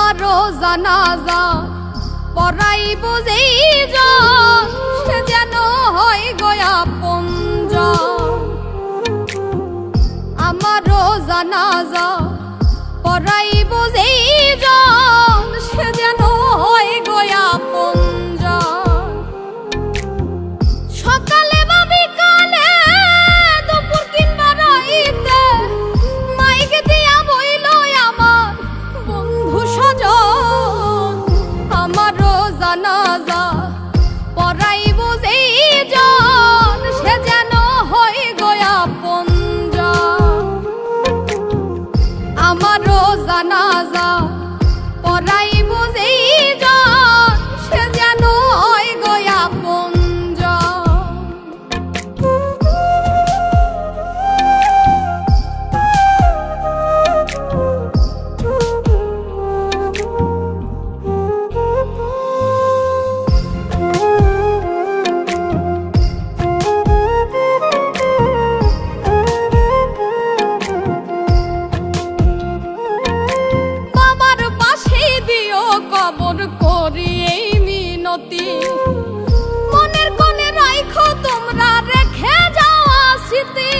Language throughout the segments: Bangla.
আমারও জানাজা পড়াইব যেই জন সে যেন হয় গয়া পঞ্জন। আমারও জানাজা পড়াইব যেই জন সে যেন হয় গয়া পঞ্জন। সকালে বা বিকালে দুপুর কিংবা রাইতে মাইক দিয়া বইল আমার বন্ধু স্বজন। আমারও জানাজা পড়াইব যেই জন সে যেন হয় গয়া পঞ্জন। আমারও জানাজা পড়াইব যেই জন সে যেন হয় গয়া পঞ্জন। বাবার পাশে দিও কবর করি এই মিনতি, মনের কোণে রাইখো তোমরা রেখে যাওয়া স্মৃতি।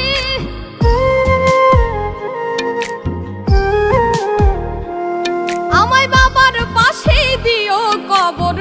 আমায় বাবার পাশে দিও কবর